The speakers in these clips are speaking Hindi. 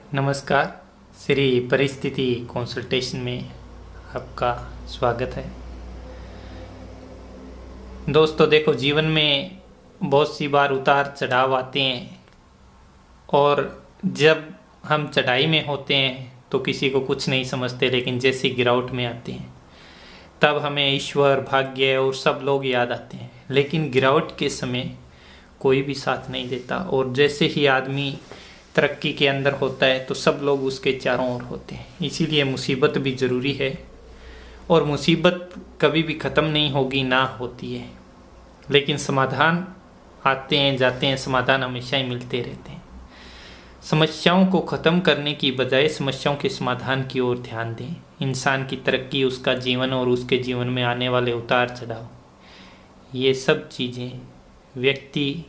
नमस्कार। श्री परिस्थिति कंसल्टेशन में आपका स्वागत है। दोस्तों देखो, जीवन में बहुत सी बार उतार चढ़ाव आते हैं और जब हम चढ़ाई में होते हैं तो किसी को कुछ नहीं समझते, लेकिन जैसे गिरावट में आते हैं तब हमें ईश्वर, भाग्य और सब लोग याद आते हैं। लेकिन गिरावट के समय कोई भी साथ नहीं देता और जैसे ही आदमी तरक्की के अंदर होता है तो सब लोग उसके चारों ओर होते हैं। इसीलिए मुसीबत भी ज़रूरी है और मुसीबत कभी भी ख़त्म नहीं होगी, ना होती है, लेकिन समाधान आते हैं जाते हैं, समाधान हमेशा ही मिलते रहते हैं। समस्याओं को ख़त्म करने की बजाय समस्याओं के समाधान की ओर ध्यान दें। इंसान की तरक्की, उसका जीवन और उसके जीवन में आने वाले उतार चढ़ाव, ये सब चीज़ें व्यक्ति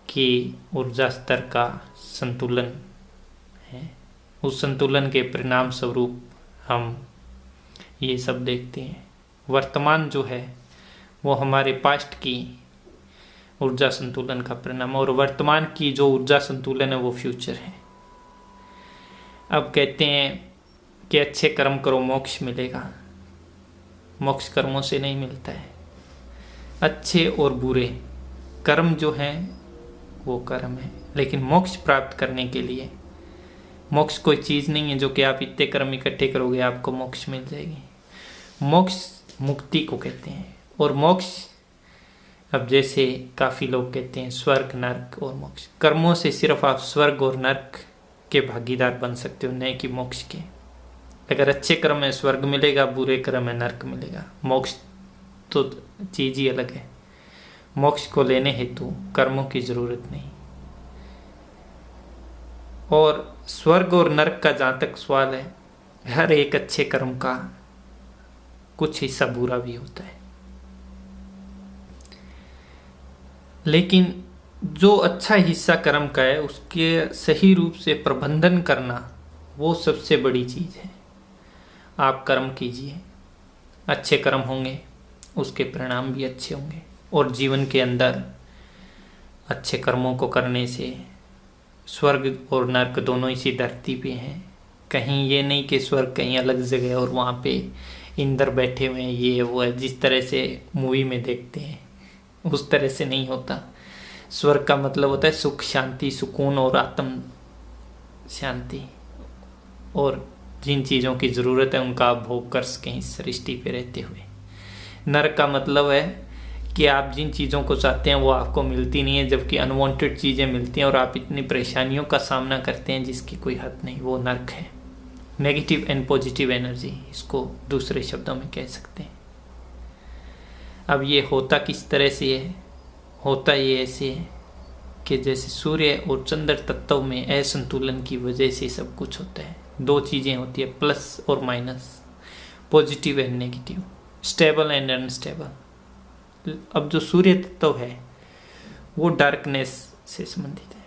की ऊर्जा स्तर का संतुलन है। उस संतुलन के परिणाम स्वरूप हम ये सब देखते हैं। वर्तमान जो है वो हमारे पास्ट की ऊर्जा संतुलन का परिणाम, और वर्तमान की जो ऊर्जा संतुलन है वो फ्यूचर है। अब कहते हैं कि अच्छे कर्म करो मोक्ष मिलेगा। मोक्ष कर्मों से नहीं मिलता है। अच्छे और बुरे कर्म जो हैं वो कर्म है, लेकिन मोक्ष प्राप्त करने के लिए मोक्ष कोई चीज़ नहीं है जो कि आप इतने कर्म इकट्ठे करोगे आपको मोक्ष मिल जाएगी। मोक्ष मुक्ति को कहते हैं। और मोक्ष, अब जैसे काफ़ी लोग कहते हैं स्वर्ग, नर्क और मोक्ष, कर्मों से सिर्फ आप स्वर्ग और नर्क के भागीदार बन सकते हो, न कि मोक्ष के। अगर अच्छे कर्म है स्वर्ग मिलेगा, बुरे कर्म है नर्क मिलेगा। मोक्ष तो चीज़ ही अलग है। मोक्ष को लेने हेतु कर्मों की जरूरत नहीं। और स्वर्ग और नरक का जहाँ तक सवाल है, हर एक अच्छे कर्म का कुछ हिस्सा बुरा भी होता है, लेकिन जो अच्छा हिस्सा कर्म का है उसके सही रूप से प्रबंधन करना वो सबसे बड़ी चीज़ है। आप कर्म कीजिए, अच्छे कर्म होंगे, उसके परिणाम भी अच्छे होंगे। और जीवन के अंदर अच्छे कर्मों को करने से स्वर्ग और नर्क दोनों इसी धरती पे हैं। कहीं ये नहीं कि स्वर्ग कहीं अलग जगह और वहाँ पे इंद्र बैठे हुए हैं, ये वो है, जिस तरह से मूवी में देखते हैं उस तरह से नहीं होता। स्वर्ग का मतलब होता है सुख, शांति, सुकून और आत्म शांति, और जिन चीज़ों की ज़रूरत है उनका आप भोग कर सकें इस सृष्टि पे रहते हुए। नर्क का मतलब है कि आप जिन चीज़ों को चाहते हैं वो आपको मिलती नहीं है, जबकि अनवांटेड चीज़ें मिलती हैं और आप इतनी परेशानियों का सामना करते हैं जिसकी कोई हद नहीं। वो नर्क है। नेगेटिव एंड पॉजिटिव एनर्जी, इसको दूसरे शब्दों में कह सकते हैं। अब ये होता किस तरह से है? होता ये ऐसे है कि जैसे सूर्य और चंद्र तत्व में असंतुलन की वजह से सब कुछ होता है। दो चीज़ें होती है, प्लस और minus, positive and negative, stable and unstable. अब जो सूर्य तत्व है वो डार्कनेस से संबंधित है।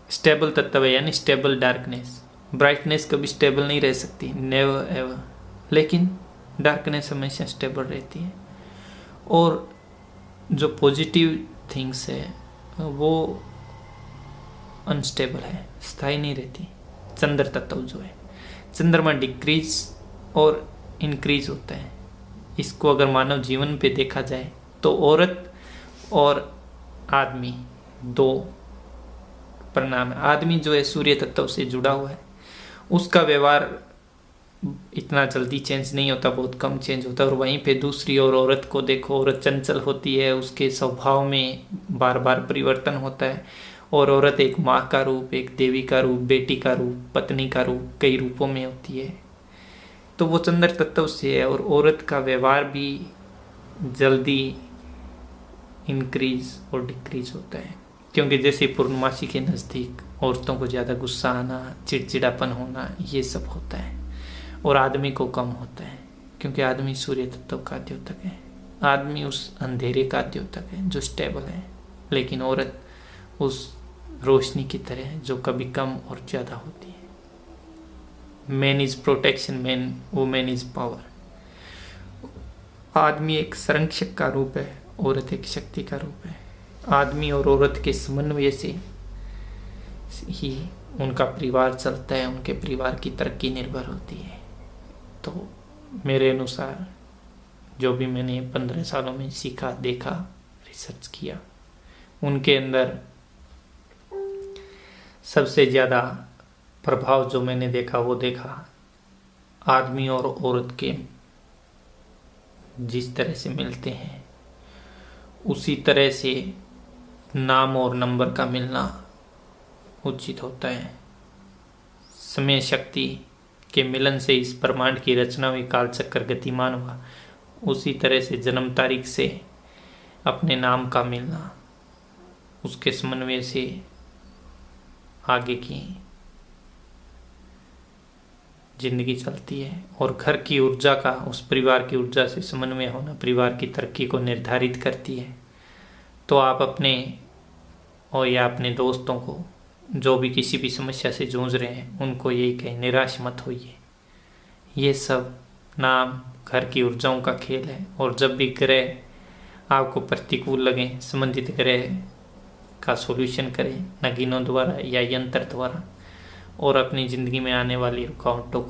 स्टेबल तत्व है यानी स्टेबल डार्कनेस। ब्राइटनेस कभी स्टेबल नहीं रह सकती, नेवर एवर, लेकिन डार्कनेस हमेशा स्टेबल रहती है। और जो पॉजिटिव थिंग्स है वो अनस्टेबल है, स्थायी नहीं रहती। चंद्र तत्व जो है, चंद्रमा डिक्रीज और इंक्रीज होता है। इसको अगर मानव जीवन पे देखा जाए तो औरत और आदमी दो परिणाम है। आदमी जो है सूर्य तत्व से जुड़ा हुआ है, उसका व्यवहार इतना जल्दी चेंज नहीं होता, बहुत कम चेंज होता है। और वहीं पे दूसरी ओर औरत को देखो, औरत चंचल होती है, उसके स्वभाव में बार बार परिवर्तन होता है। और औरत एक माँ का रूप, एक देवी का रूप, बेटी का रूप, पत्नी का रूप, कई रूपों में होती है। तो वो चंद्र तत्व से है। और औरत का व्यवहार भी जल्दी इंक्रीज और डिक्रीज होता है, क्योंकि जैसे पूर्णमासी के नज़दीक औरतों को ज़्यादा गुस्सा आना, चिड़चिड़ापन होना, ये सब होता है। और आदमी को कम होता है, क्योंकि आदमी सूर्य तत्व का द्योतक है। आदमी उस अंधेरे का द्योतक है जो स्टेबल है, लेकिन औरत उस रोशनी की तरह है जो कभी कम और ज़्यादा होती है। Man is protection, man, women is power. आदमी एक संरक्षक का रूप है, औरत एक शक्ति का रूप है। आदमी और औरत के समन्वय से ही उनका परिवार चलता है, उनके परिवार की तरक्की निर्भर होती है। तो मेरे अनुसार जो भी मैंने 15 सालों में सीखा, देखा, रिसर्च किया, उनके अंदर सबसे ज़्यादा प्रभाव जो मैंने देखा वो देखा आदमी और औरत के जिस तरह से मिलते हैं उसी तरह से नाम और नंबर का मिलना उचित होता है। समय शक्ति के मिलन से इस ब्रह्मांड की रचना हुई, कालचक्र गतिमान हुआ, उसी तरह से जन्म तारीख से अपने नाम का मिलना, उसके समन्वय से आगे की जिंदगी चलती है। और घर की ऊर्जा का उस परिवार की ऊर्जा से समन्वय होना परिवार की तरक्की को निर्धारित करती है। तो आप अपने और या अपने दोस्तों को जो भी किसी भी समस्या से जूझ रहे हैं उनको यही कहें, निराश मत होइए। ये सब नाम घर की ऊर्जाओं का खेल है। और जब भी ग्रह आपको प्रतिकूल लगे, संबंधित ग्रह का सॉल्यूशन करें नगीनों द्वारा या यंत्र द्वारा, और अपनी ज़िंदगी में आने वाली रुकावटों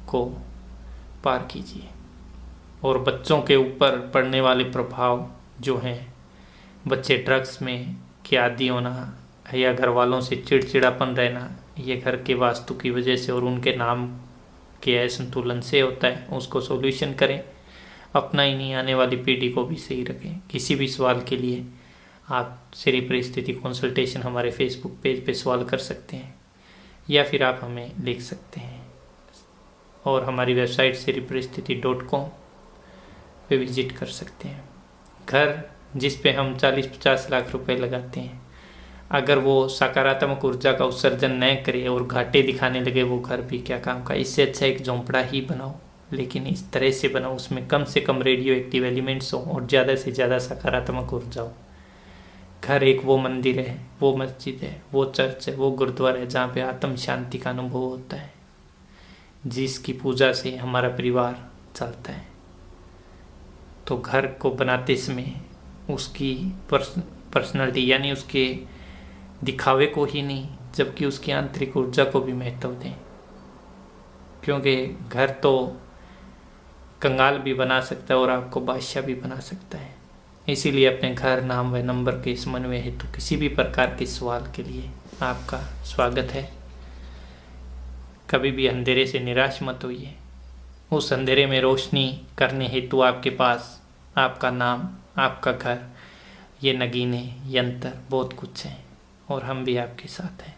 को पार कीजिए। और बच्चों के ऊपर पड़ने वाले प्रभाव जो हैं, बच्चे ड्रग्स में के आदी होना या घर वालों से चिड़चिड़ापन रहना, ये घर के वास्तु की वजह से और उनके नाम के असंतुलन से होता है। उसको सॉल्यूशन करें, अपना ही नहीं आने वाली पीढ़ी को भी सही रखें। किसी भी सवाल के लिए आप श्री परिस्थिति कंसल्टेशन हमारे फेसबुक पेज पे सवाल कर सकते हैं या फिर आप हमें लिख सकते हैं। और हमारी वेबसाइट श्रीपरिस्थिति.com पे विजिट कर सकते हैं। घर जिस पे हम 40-50 लाख रुपए लगाते हैं, अगर वो सकारात्मक ऊर्जा का उत्सर्जन न करे और घाटे दिखाने लगे, वो घर भी क्या काम का। इससे अच्छा एक झोंपड़ा ही बनाओ, लेकिन इस तरह से बनाओ उसमें कम से कम रेडियो एक्टिव एलिमेंट्स हो और ज़्यादा से ज़्यादा सकारात्मक ऊर्जा हो। घर एक वो मंदिर है, वो मस्जिद है, वो चर्च है, वो गुरुद्वारा है जहाँ पे आत्म शांति का अनुभव होता है, जिसकी पूजा से हमारा परिवार चलता है। तो घर को बनाते समय उसकी पर्सनालिटी यानी उसके दिखावे को ही नहीं, जबकि उसकी आंतरिक ऊर्जा को भी महत्व दें। क्योंकि घर तो कंगाल भी बना सकता है और आपको बादशाह भी बना सकता है। इसीलिए अपने घर, नाम व नंबर के समन्वय हेतु किसी भी प्रकार के सवाल के लिए आपका स्वागत है। कभी भी अंधेरे से निराश मत होइए। उस अंधेरे में रोशनी करने हेतु आपके पास आपका नाम, आपका घर, ये नगीने यंत्र बहुत कुछ है और हम भी आपके साथ हैं।